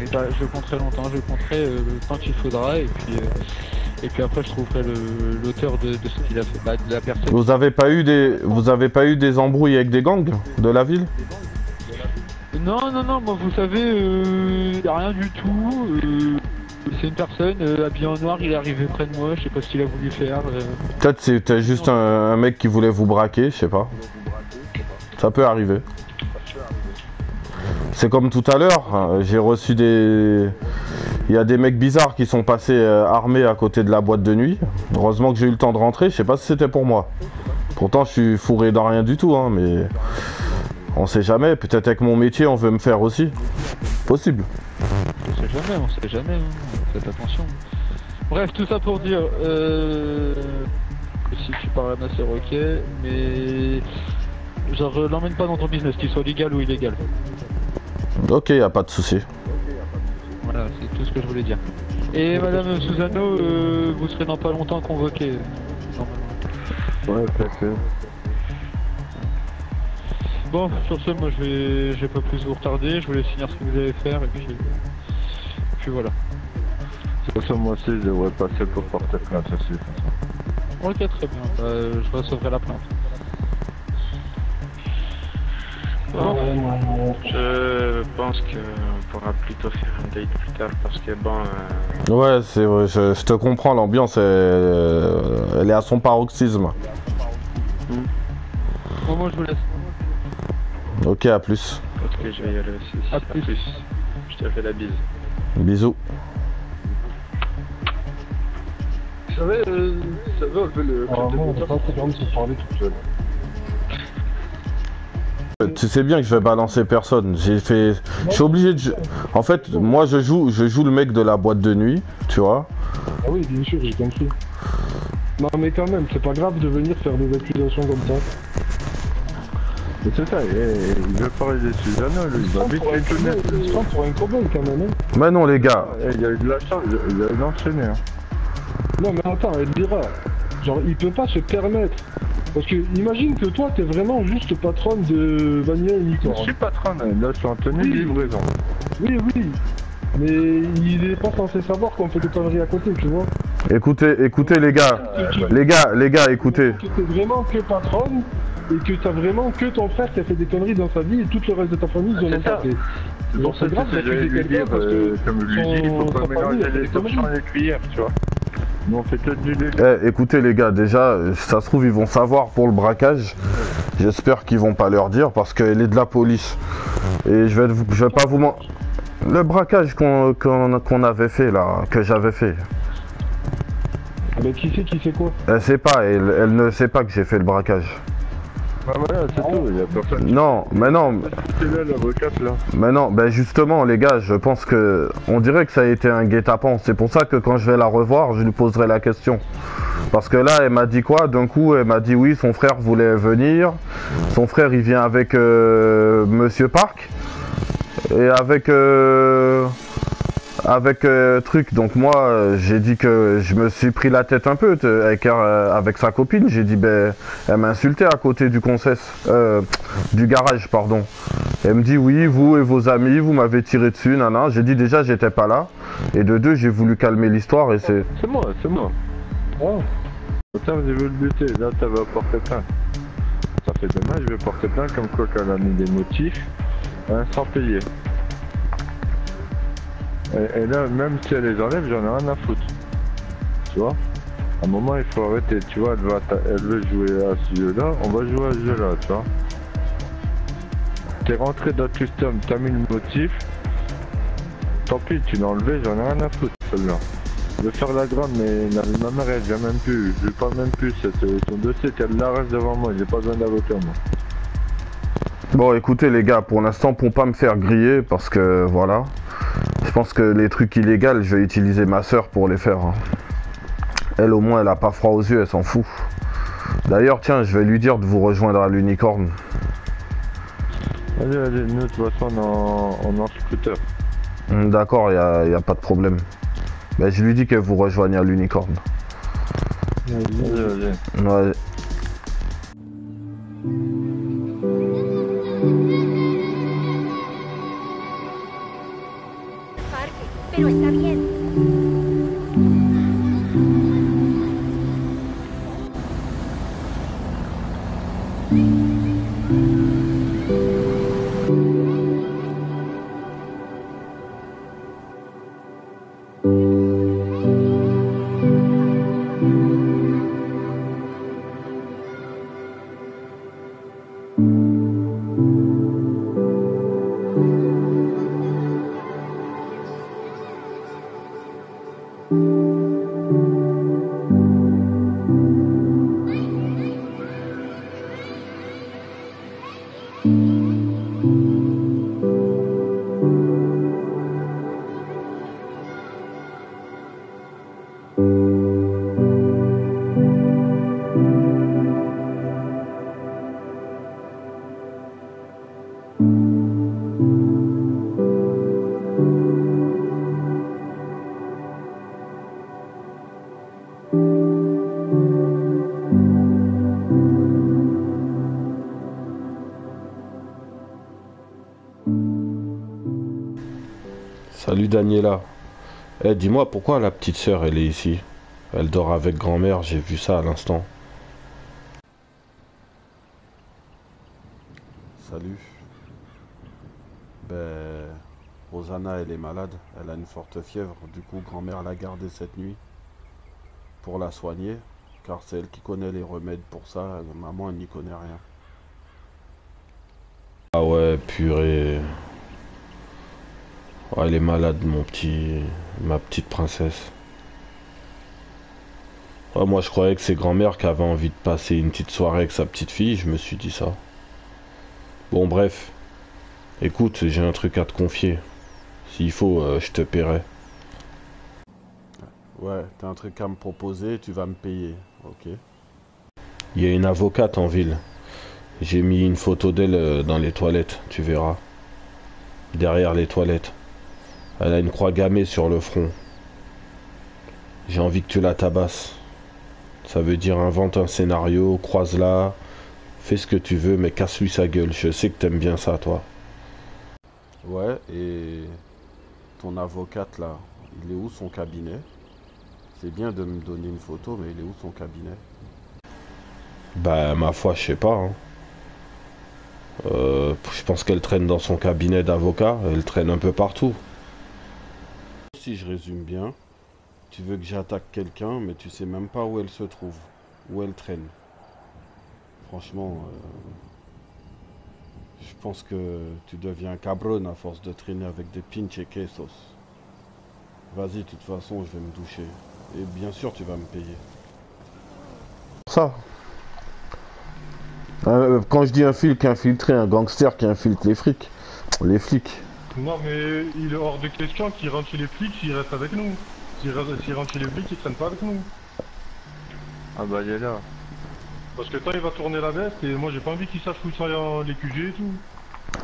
F: Et bah, je compterai longtemps, je compterai le temps qu'il faudra, et puis après je trouverai l'auteur de ce qu'il a fait, bah, de la personne.
C: Vous avez pas eu des embrouilles avec des gangs de la ville?
F: Non, moi vous savez, y a rien du tout. C'est une personne habillée en noir, il est arrivé près de moi, je sais pas ce qu'il a voulu faire.
C: Peut-être c'était juste un mec qui voulait vous braquer, je sais pas. Ça peut arriver. C'est comme tout à l'heure, hein, j'ai reçu des... Il y a des mecs bizarres qui sont passés armés à côté de la boîte de nuit. Heureusement que j'ai eu le temps de rentrer, je sais pas si c'était pour moi. Pourtant je suis fourré dans rien du tout, hein, mais... On sait jamais, peut-être avec mon métier on veut me faire aussi. Possible.
F: On sait jamais, hein. Faites attention. Bref, tout ça pour dire, si tu parles à ma soeur, ok, mais genre l'emmène pas dans ton business, qu'il soit légal ou illégal.
C: Ok, y a pas de souci.
F: Voilà, c'est tout ce que je voulais dire. Et Madame Susano, vous serez dans pas longtemps convoquée.
B: Ouais, peut-être.
F: Bon, sur ce, moi je vais pas plus vous retarder, je vous laisse finir ce que vous allez faire, et puis voilà.
B: De toute façon, moi aussi, je devrais passer pour porter plainte aussi.
F: Ok, très bien, bah, je recevrai la plainte.
D: Bon, je pense qu'on pourra plutôt faire un date plus tard parce que bon...
C: Ouais, c'est vrai, je te comprends, l'ambiance elle est à son paroxysme.
F: Bon, moi je vous laisse.
C: Ok, à plus.
D: Parce que je vais y aller aussi.
F: À plus.
D: Je te fais la bise.
C: Bisous.
E: Vous savez, enlever le clip de
B: on
E: montage.
B: pas très grande de se parler tout seul.
C: Tu sais bien que je vais balancer personne. Je suis obligé de... En fait, moi je joue le mec de la boîte de nuit, tu vois.
E: Ah oui, bien sûr, j'ai compris. Non mais quand même, c'est pas grave de venir faire des accusations comme ça.
B: Et c'est ça, il veut parler des Susano, lui, il va vite les connaître.
E: Il se prend pour un cowboy quand même. Hein.
C: Mais non, les gars.
B: Il a eu de la chance, il a enchaîné. Hein.
E: Non mais attends, elle dira. Genre, il peut pas se permettre. Parce que imagine que toi, t'es vraiment juste patronne de Vanilla et Nico.
B: Je suis patron, là, je suis en tenue de livraison.
E: Oui, oui. Mais il est pas censé savoir qu'on fait des conneries à côté, tu vois.
C: Écoutez les gars. Les gars, écoutez.
E: Que t'es vraiment que patronne et que t'as vraiment que ton frère qui a fait des conneries dans sa vie et tout le reste de ta famille, ils en ont pas fait.
B: C'est pour ça que j'allais lui dire, comme je lui dis, il faut pas mélanger les options et les cuillères, tu vois. Nous on fait que du léger.
C: Écoutez les gars, déjà, ça se trouve ils vont savoir pour le braquage. J'espère qu'ils vont pas leur dire parce qu'elle est de la police. Et je vais pas vous mentir. Le braquage qu'on avait fait là, que j'avais fait.
E: Mais qui sait quoi?
C: Elle sait pas, elle ne sait pas que j'ai fait le braquage.
B: Ah voilà, c'est tout, il y a personne.
C: Non, mais non.
B: C'est là l'avocate là.
C: Mais non, ben justement les gars, je pense que on dirait que ça a été un guet-apens. C'est pour ça que quand je vais la revoir, je lui poserai la question. Parce que là, elle m'a dit quoi? D'un coup, elle m'a dit oui, son frère voulait venir. Son frère, il vient avec Monsieur Park et avec truc. Donc moi j'ai dit que je me suis pris la tête un peu avec sa copine. J'ai dit ben elle m'a insulté à côté du du garage pardon. Elle me dit oui, vous et vos amis vous m'avez tiré dessus nana. J'ai dit déjà j'étais pas là et de deux j'ai voulu calmer l'histoire et c'est
B: moi.
E: Oh.
B: Putain, j'ai voulu le buter, là ça va porter plainte. Ça fait dommage, je vais porter plainte comme quoi qu'elle a mis des motifs hein, sans payer. Et là, même si elle les enlève, j'en ai rien à foutre. Tu vois? À un moment, il faut arrêter. Tu vois, elle veut jouer à ce jeu-là, on va jouer à ce jeu-là, tu vois? T'es rentré dans le custom, t'as mis le motif. Tant pis, tu l'as enlevé, j'en ai rien à foutre, celui-là. Je vais faire la grande, mais ma mère, elle vient même plus. Je lui parle même plus. Son dossier, qu'elle l'arrête devant moi. J'ai pas besoin d'avocat, moi.
C: bon. Écoutez les gars, pour l'instant, pour pas me faire griller, parce que voilà. Je pense que les trucs illégaux, je vais utiliser ma soeur pour les faire. Hein. Elle, au moins, elle a pas froid aux yeux, elle s'en fout. D'ailleurs, tiens, je vais lui dire de vous rejoindre à l'Unicorn.
B: Allez, nous, de toute façon, on est en scooter.
C: D'accord, y a pas de problème. Ben, je lui dis que vous rejoignez à l'Unicorn.
B: Allez.
C: Ouais.
G: Pero está bien.
C: Salut Daniela. Eh, dis-moi pourquoi la petite sœur elle est ici? Elle dort avec grand-mère, j'ai vu ça à l'instant. Salut. Ben, Rosanna elle est malade, elle a une forte fièvre, du coup grand-mère l'a gardée cette nuit pour la soigner, car c'est elle qui connaît les remèdes pour ça, maman elle n'y connaît rien. Ah ouais, purée. Oh, elle est malade, ma petite princesse. Oh, moi, je croyais que c'est grand-mère qui avait envie de passer une petite soirée avec sa petite fille. Je me suis dit ça. Bon, bref. Écoute, j'ai un truc à te confier. S'il faut, je te paierai. Ouais, t'as un truc à me proposer, tu vas me payer. Ok. Il y a une avocate en ville. J'ai mis une photo d'elle dans les toilettes, tu verras. Derrière les toilettes. Elle a une croix gammée sur le front. J'ai envie que tu la tabasses. Ça veut dire invente un scénario, croise-la, fais ce que tu veux, mais casse-lui sa gueule. Je sais que t'aimes bien ça, toi. Ouais, et ton avocate là, il est où son cabinet? C'est bien de me donner une photo, mais il est où son cabinet? Bah, ma foi, je sais pas. Hein. Je pense qu'elle traîne dans son cabinet d'avocat. Elle traîne un peu partout. Si je résume bien, tu veux que j'attaque quelqu'un, mais tu sais même pas où elle se trouve, où elle traîne. Franchement, je pense que tu deviens un cabron à force de traîner avec des pinches quesos. Vas-y, de toute façon, je vais me doucher. Et bien sûr, tu vas me payer. Ça. Quand je dis un flic infiltré, un gangster qui infiltre les flics. Les flics.
E: Non, mais il est hors de question qu'il rentre chez les flics, s'il reste avec nous. S'il rentre chez les flics, il traîne pas avec nous.
B: Ah bah il est là.
E: Parce que quand il va tourner la veste, et moi j'ai pas envie qu'il sache où sont les QG et tout.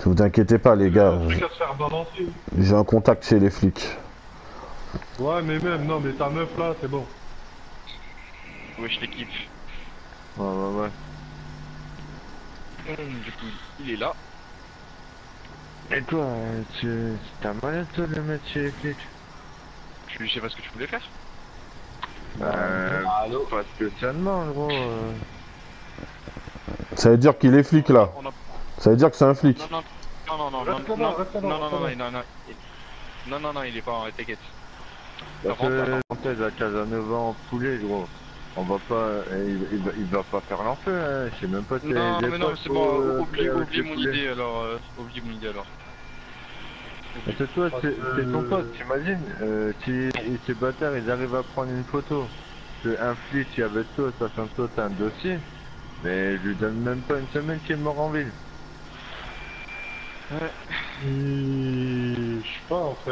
C: Ne vous inquiétez pas, les gars.
E: Un truc à se faire balancer.
C: J'ai un contact chez les flics.
E: Ouais, mais même, non, mais ta meuf là, c'est bon.
D: Wesh l'équipe.
B: Ouais.
D: Du coup, il est là.
B: Et toi, t'as moyen toi de le mettre chez les flics?
D: Je sais pas ce que tu voulais faire.
B: Pas spécialement, gros.
C: Ça veut dire qu'il est flic là. Ça veut dire que c'est un flic.
D: Non, il est pas en t'inquiète.
B: Parce que Montez à Casanova en poulet, gros. On va pas. Il va pas faire l'enfer, hein. Je sais même pas.
D: Non, mais non, c'est bon, oublie mon idée alors. Oublie mon idée alors.
B: Parce que toi, c'est ton pote, t'imagines si ces bâtards ils arrivent à prendre une photo, un flic qui est avec toi, sachant que toi t'as un dossier, mais je lui donne même pas une semaine qu'il est mort en ville.
E: Ouais. Je sais pas, enfin,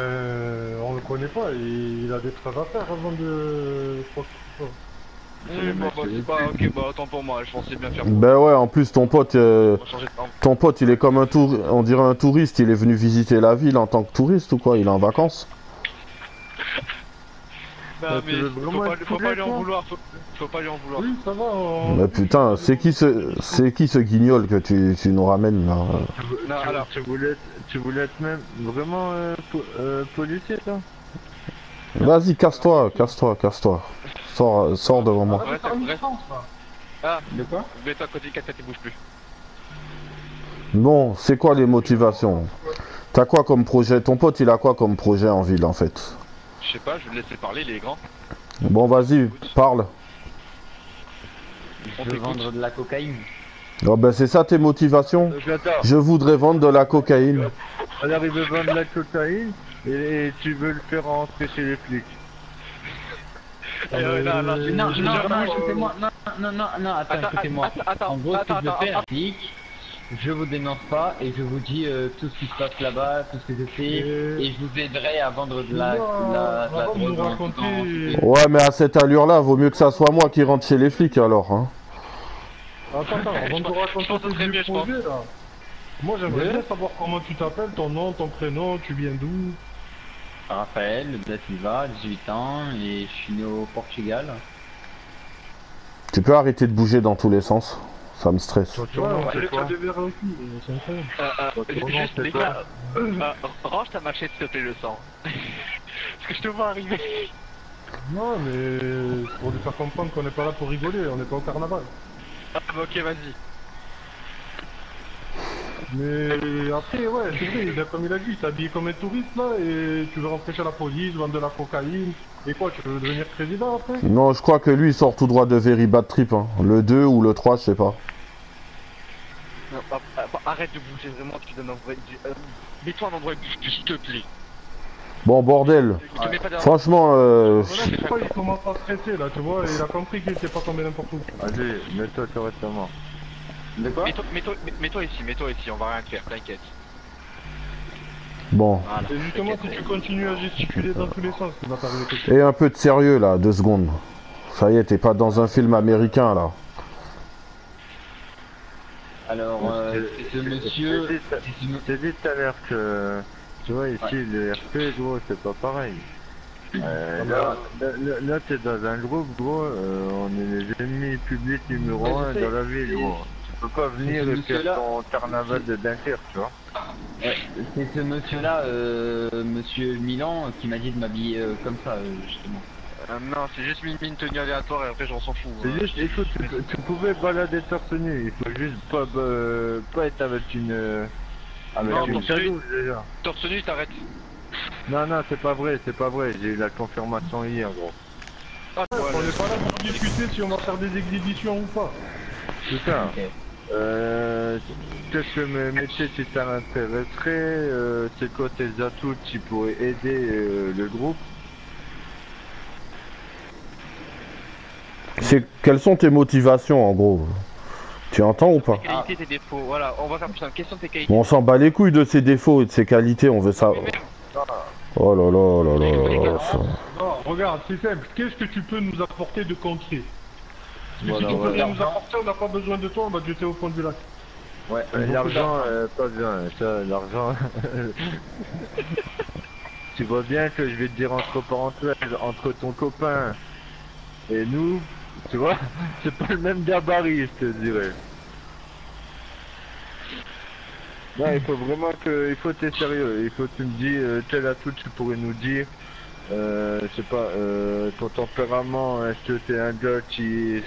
E: on le connaît pas, il a des choses à faire avant de...
D: C'est pas ok, bah autant pour moi, je pensais bien faire.
C: Ben ouais, en plus ton pote il est comme on dirait un touriste, il est venu visiter la ville en tant que touriste ou quoi, il est en vacances.
D: Non mais faut pas lui en vouloir, faut pas lui en vouloir.
E: Oui, ça va.
C: Mais putain, c'est qui ce guignol que tu nous ramènes là?
D: Non, alors
B: tu voulais être même vraiment policier, toi?
C: Vas-y, casse-toi. Sors devant moi.
D: Ah, de quoi? Mets-toi à côté de 4 têtes et bouge plus.
C: Bon, c'est quoi les motivations? T'as quoi comme projet? Ton pote il a quoi comme projet en ville en fait?
D: Je sais pas, je vais le laisser parler, les grands.
C: Bon, vas-y, parle.
H: Je veux vendre de la cocaïne.
C: Oh ben c'est ça tes motivations? Je voudrais vendre de la cocaïne.
B: Alors il veut vendre de la cocaïne et tu veux le faire rentrer chez les flics.
H: Non, écoutez-moi, non, attends, écoutez-moi. En gros, ce que je fais, flic, je vous dénonce pas et je vous dis tout ce qui se passe là-bas, tout ce que je fais, et je vous aiderai à vendre de la drogue.
C: Ouais, mais à cette allure-là, vaut mieux que ça soit moi qui rentre chez les flics alors. Hein.
E: Attends, avant de te raconter tout le projet là. Moi j'aimerais bien savoir comment tu t'appelles, ton nom, ton prénom, tu viens d'où?
H: Raphaël da Silva, 18 ans, et je suis né au Portugal.
C: Tu peux arrêter de bouger dans tous les sens? Ça me stresse.
D: Juste les gars, range ta machette s'il te plaît le sang. Parce que je te vois arriver.
E: Non mais pour lui faire comprendre qu'on n'est pas là pour rigoler, on n'est pas au carnaval.
D: Ah bah ok vas-y.
E: Mais après ouais, c'est vrai, comme il a dit, t'es habillé comme un touriste là et tu veux rentrer chez la police, vendre de la cocaïne. Et quoi, tu veux devenir président après?
C: Non, je crois que lui il sort tout droit de Very Bad Trip. Hein. Le 2 ou le 3, je sais pas.
D: Non, arrête de bouger vraiment, tu donnes un vrai... Mets-toi un endroit s'il te plaît.
C: Bon bordel. Franchement
E: je sais pas, il commence à stresser là, tu vois, il a compris qu'il s'est pas tombé n'importe où.
B: Allez, mets-toi correctement.
H: De quoi?
D: Mets-toi ici, on va rien te faire, t'inquiète.
C: Bon.
D: Voilà,
E: et justement, si tu continues à gesticuler dans tous les sens, tu vas t'arriver quelque chose.
C: Et un peu de sérieux là, 2 secondes. Ça y est, t'es pas dans un film américain là.
H: Alors, ce monsieur...
B: Je t'ai dit tout à l'heure que, tu vois, ici, le RP, gros, c'est pas pareil. Là t'es dans un groupe, gros, on est les ennemis publics numéro 1 dans la ville, gros. Tu peux pas venir et faire ton carnaval de Dunkerque, tu vois.
H: C'est ce monsieur-là, monsieur Milan, qui m'a dit de m'habiller comme ça, justement.
D: Non, c'est juste mis une tenue aléatoire et après j'en s'en fous.
B: C'est juste, écoute, tu pouvais balader torse nu, il faut juste pas être avec une...
D: non,
B: une cadeau, déjà.
D: Torse nu, t'arrêtes.
B: Non, non, c'est pas vrai, j'ai eu la confirmation hier, gros.
D: Ah,
E: On n'est pas là pour discuter si on va faire des exhibitions ou pas.
B: C'est ça. Okay. Qu'est-ce que mes métiers si ça m'intéresserait, c'est quoi tes atouts qui pourraient aider le groupe?
C: Quelles sont tes motivations en gros? Tu entends ou pas?
D: Tes qualités, tes défauts, voilà, on va faire plus simple. Question de tes qualités.
C: On s'en bat les couilles de ses défauts et de ses qualités, on veut ça. Oh là là là là.
E: Non, regarde, c'est simple. Qu'est-ce que tu peux nous apporter de concret?
B: Voilà,
E: si tu peux rien nous apporter, on n'a pas besoin de toi, on va te jeter au fond du lac.
B: Ouais, l'argent, pas bien, ça, l'argent... Tu vois bien que je vais te dire entre parenthèses, entre ton copain et nous, tu vois, c'est pas le même gabarit, je te dirais. Non, il faut vraiment que, il faut être sérieux, il faut que tu me dis tel atout tu pourrais nous dire, je sais pas, ton tempérament, est-ce que t'es un gars qui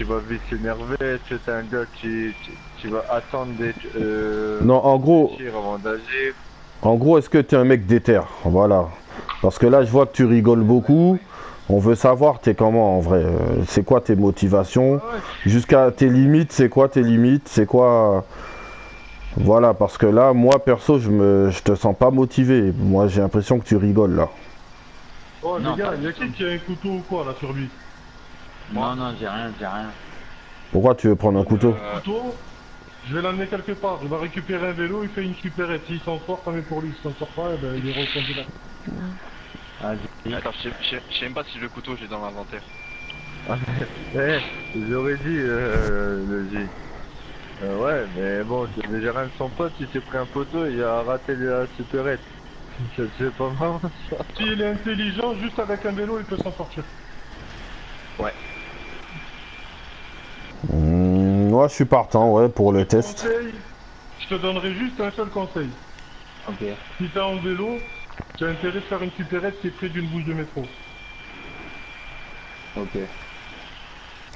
B: vas vite s'énerver, est-ce que t'es un gars qui va attendre d'être
C: non, en gros,
B: avant d'agir.
C: En gros, est-ce que t'es un mec déter? Voilà. Parce que là, je vois que tu rigoles beaucoup. On veut savoir, t'es comment en vrai? C'est quoi tes motivations? Jusqu'à tes limites, c'est quoi tes limites? C'est quoi... Voilà, parce que là, moi, perso, je te sens pas motivé. Moi, j'ai l'impression que tu rigoles, là.
E: Oh, les gars, y'a qui a un couteau ou quoi, là, sur lui?
H: Non, non, j'ai rien.
C: Pourquoi tu veux prendre un couteau?
E: Couteau, je vais l'amener quelque part. Je vais récupérer un vélo, il fait une supérette. S'il s'en sort, tant mieux pour lui. S'il s'en sort pas, ben, il est reconduit là.
D: Attends, je sais même pas si le couteau j'ai dans l'inventaire.
B: J'aurais dit le J. Ouais, mais bon, déjà rien de son pote, il s'est pris un poteau et il a raté la supérette. C'est pas marrant ça.
E: S'il est intelligent, juste avec un vélo, il peut s'en sortir.
D: Ouais.
C: Moi, je suis partant, ouais, pour le test.
E: Conseil, je te donnerai juste un seul conseil.
H: Ok.
E: Si t'as un vélo, tu as intérêt de faire une supérette qui est près d'une bouche de métro.
H: Ok.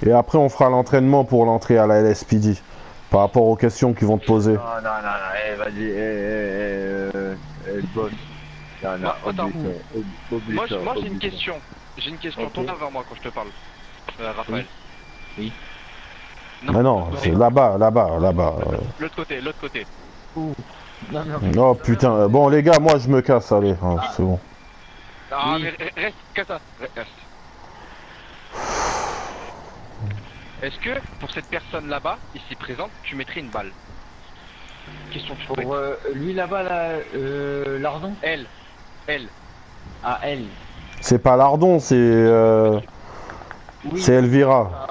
C: Et après, on fera l'entraînement pour l'entrée à la LSPD. Par rapport aux questions qu'ils vont te poser.
B: Non, vas-y, boss.
D: Moi, j'ai une question. J'ai une question. Tourne vers moi quand je te parle. Raphaël.
H: Oui.
C: Mais non, c'est là-bas.
D: L'autre côté.
C: Oh putain, bon les gars, moi je me casse, allez, hein, c'est bon.
D: Ah, mais reste, comme ça. Reste. Est-ce que, pour cette personne là-bas, ici présente, tu mettrais une balle? Question tout
H: pour lui là-bas, là, Lardon?
D: Elle.
H: Ah, elle.
C: C'est pas Lardon, c'est...
H: Oui.
C: C'est Elvira.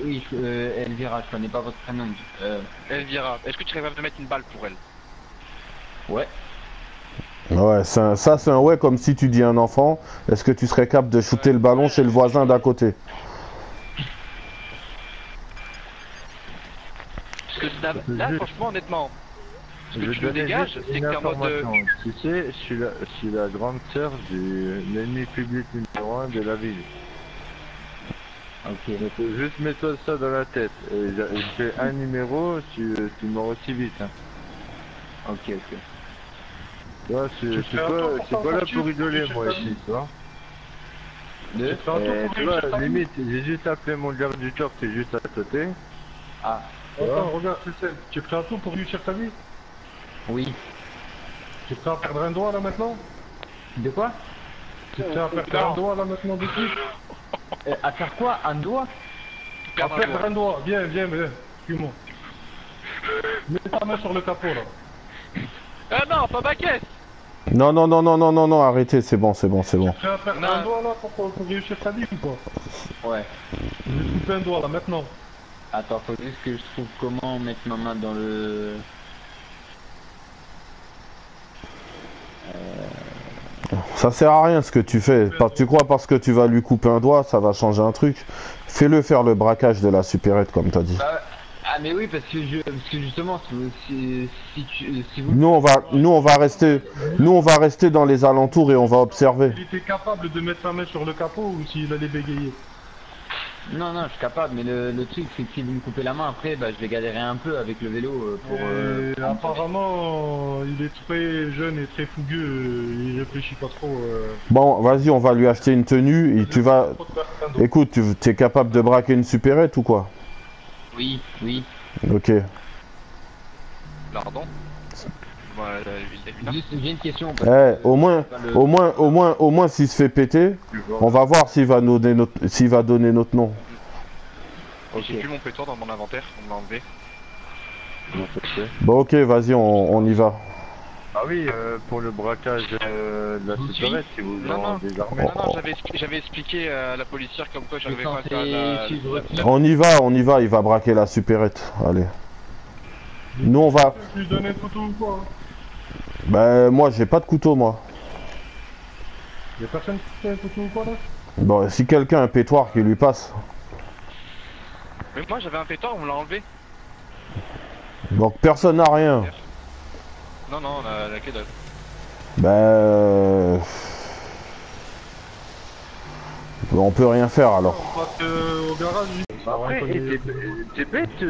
H: Oui, Elvira, je connais pas votre prénom.
D: Elvira, est-ce que tu serais capable de mettre une balle pour elle?
H: Ouais.
C: Ouais, ça c'est un ouais comme si tu dis un enfant. Est-ce que tu serais capable de shooter le ballon chez le voisin d'à côté?
D: Parce que là, franchement, honnêtement, ce que tu le dégages, c'est que t'es en mode...
B: Tu sais, je suis la grande sœur de l'ennemi public numéro 1 de la ville.
H: Ok.
B: Donc, juste mets-toi ça dans la tête. Je fais un numéro, tu m'auras aussi vite. Hein.
H: Ok.
B: Tu vois, je suis pas là pour rigoler, moi, ici, tu vois. Tu vois, limite, j'ai juste appelé mon garde du corps qui est juste à côté.
H: Ah.
E: Attends, regarde, c'est tu es prêt à tout pour réussir ta vie?
H: Oui.
E: Tu es prêt à perdre un doigt là maintenant?
H: De quoi?
E: Tu es prêt à perdre un doigt là maintenant de suite?
H: À faire quoi? Un doigt?
E: À perdre un doigt, viens, suis-moi. Mets ta main sur le capot là.
D: Ah non, pas ma caisse!
C: Non, arrêtez, c'est bon.
E: Tu es prêt à perdre un doigt là pour réussir ta vie ou pas?
H: Ouais.
E: Je vais couper un doigt là maintenant.
H: Attends, faut juste que je trouve comment mettre ma main dans le...
C: Ça sert à rien ce que tu fais. Tu crois parce que tu vas lui couper un doigt, ça va changer un truc. Fais-le faire le braquage de la supérette comme t'as dit.
H: Bah, ah mais oui, parce que justement, si vous...
C: Nous on va rester dans les alentours et on va observer.
E: Il était capable de mettre sa main sur le capot ou s'il allait bégayer?
H: Non, je suis capable, mais le truc c'est que si vous me coupez la main après, bah je vais galérer un peu avec le vélo pour...
E: apparemment, il est très jeune et très fougueux, il réfléchit pas trop.
C: Bon, vas-y, on va lui acheter une tenue et tu vas... Écoute, tu es capable de braquer une supérette ou quoi?
H: Oui.
C: Ok.
D: Pardon.
H: Juste j'ai une question.
C: Au moins s'il se fait péter, on va voir s'il va donner notre nom.
D: J'ai plus mon pétoir dans mon inventaire, on me l'a enlevé.
C: Bon ok, vas-y, on y va.
B: Ah oui, pour le braquage de la supérette, si vous
D: Non,
B: désarmé.
D: non, j'avais expliqué à la policière comme quoi j'arrivais pas à faire la...
C: On y va, il va braquer la supérette. Allez. Nous on va...
E: Tu lui donnes un couteau ou quoi?
C: Ben moi j'ai pas de couteau moi.
E: Y'a personne qui fait un couteau ou quoi là?
C: Bon, si quelqu'un a un pétoir qui lui passe.
D: Mais moi j'avais un pétoir, on me l'a enlevé.
C: Donc personne n'a rien.
D: Non, la que dalle.
C: Ben... On peut rien faire alors.
E: On passe au garage.
B: Après, t'es bête.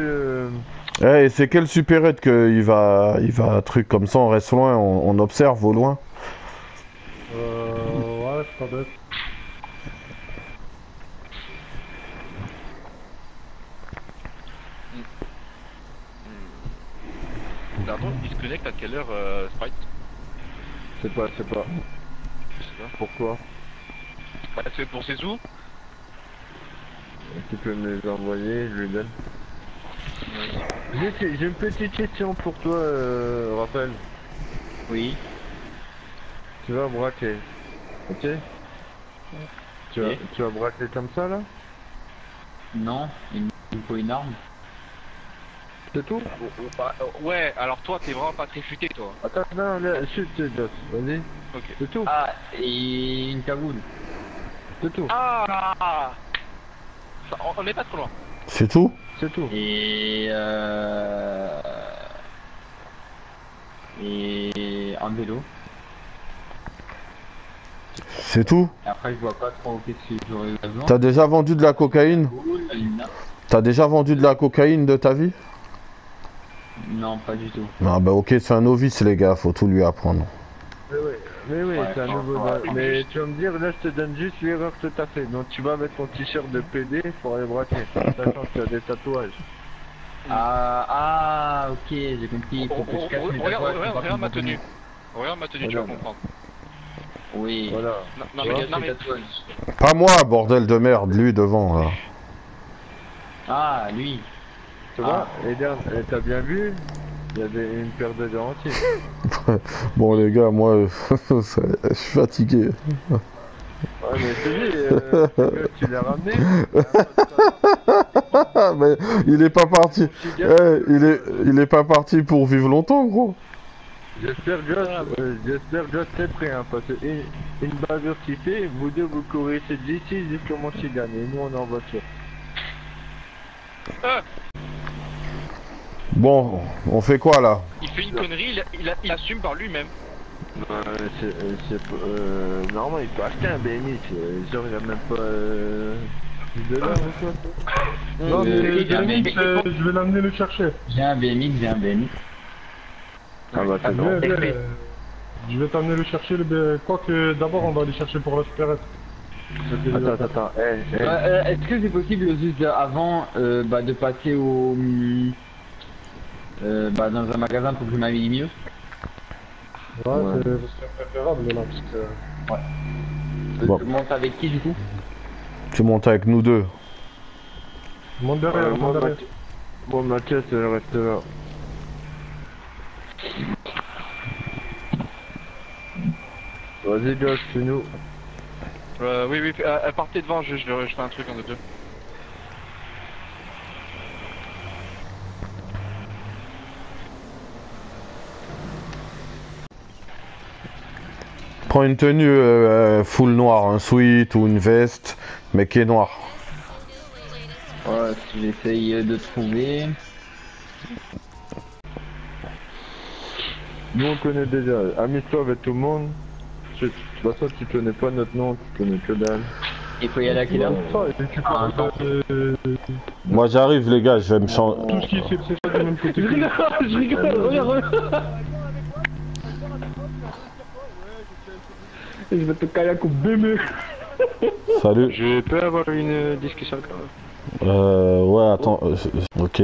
C: Eh, c'est quelle supérette qu'il va truc comme ça, on reste loin, on observe au loin.
E: Ouais, c'est pas bête.
D: Pardon, il se connecte à quelle heure, Sprite?
B: C'est pas.
D: Je sais pas.
B: Pourquoi?
D: Ouais, c'est pour ses sous?
B: Tu peux me les envoyer, je lui donne. J'ai une petite question pour toi, Raphaël.
H: Oui.
B: Tu vas braquer, ok? Tu vas braquer comme ça là?
H: Non, il me faut une arme.
B: C'est tout?
D: Ouais, alors toi t'es vraiment pas très futé toi.
B: Attends, non, là, chute, Joss, vas-y.
D: Ok.
B: C'est tout?
H: Ah, et une cagoule.
B: C'est tout?
D: Ah, on est pas trop loin.
C: C'est tout?
B: C'est tout.
H: Et un vélo.
C: C'est tout?
H: Après je vois pas trop qu'est-ce que j'aurais besoin.
C: T'as déjà vendu de la cocaïne? T'as déjà vendu de la cocaïne de ta vie?
H: Non, pas du tout.
C: Ah bah ok, c'est un novice les gars, faut tout lui apprendre.
B: Mais oui,
H: Ouais,
B: c'est un nouveau. Mais tu vas me dire, là je te donne juste l'erreur que t'as fait. Donc tu vas mettre ton t-shirt de PD pour aller braquer, sachant que tu as des tatouages.
H: Ah, ok, j'ai compris. Il faut que je cache mes tatouages.
D: Regarde ma tenue. Regarde ma tenue, tu vas comprendre.
H: Oui.
B: Voilà.
D: Non, mais
C: Pas moi, bordel de merde, lui devant là.
H: Ah, lui.
B: Tu vois, et t'as bien vu? Il y a une paire de garanties.
C: Bon les gars, moi, je suis fatigué.
B: Ouais, mais je te dis, tu l'as ramené.
C: Mais il est pas parti. Il est pas parti pour vivre longtemps, gros.
B: J'espère Joss très prêt, hein, parce que une bavure qui fait, vous deux vous courez d'ici jusqu'au Mont Chigan, et nous on est en voiture.
C: Bon, on fait quoi là?
D: il fait une connerie, il assume par lui-même.
B: Normalement il peut acheter un BMX, genre il a même pas de là ou quoi.
E: Non mais le
H: j'ai un
E: BMX,
H: BMX.
E: je vais l'amener le chercher.
H: J'ai un BMX.
B: Ah bah c'est bon.
E: Je vais t'amener le chercher, quoique d'abord on va aller chercher pour la supérette.
B: Attends,
H: Est-ce que c'est possible juste avant de passer au dans un magasin pour que je m'habille mieux?
E: Ouais, c'est préférable là parce que...
H: Ouais.
C: Bon.
H: Je monte avec qui du coup?
C: Tu montes avec nous deux.
E: Monte derrière, monte derrière.
B: Bon, Mathias, elle reste là. Vas-y, Josh, c'est nous.
D: Oui, partez devant, je fais un truc en deux.
C: Prends une tenue full noire, un sweat ou une veste, mais qui est noire.
H: Voilà, si j'essaye de trouver.
B: Nous on connaît déjà, amuse-toi avec tout le monde. De toute façon tu connais pas notre nom, tu connais que dalle.
H: Il faut y aller à quelle heure?
C: Moi j'arrive les gars, je vais me changer.
E: Tout ce qui est fait, c'est ça du même côté.
A: Je rigole, regarde. Je vais te caler comme bébé.
C: Salut.
D: Je peux avoir une discussion quand même.
C: Ouais, attends, ok.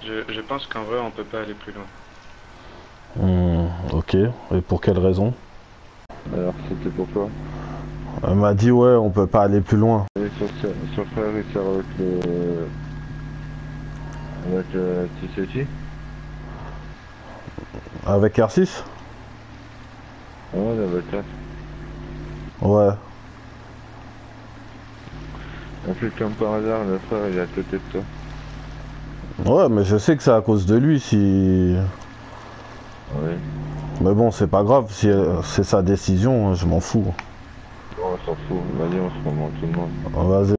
D: Je pense qu'en vrai on peut pas aller plus loin.
C: Ok, et pour quelle raison?
B: Alors c'était pourquoi?
C: Elle m'a dit ouais, on peut pas aller plus loin.
B: Et son frère il sort avec le... Avec tu sais qui?
C: Avec R6?
B: Ouais, avec ça.
C: Ouais.
B: Un peu comme par hasard, le frère il est à côté de toi.
C: Ouais, mais je sais que c'est à cause de lui si...
B: Oui.
C: Mais bon, c'est pas grave, si c'est sa décision, je m'en fous.
B: On s'en fout, vas-y on se remonte tout le monde.
C: Vas-y.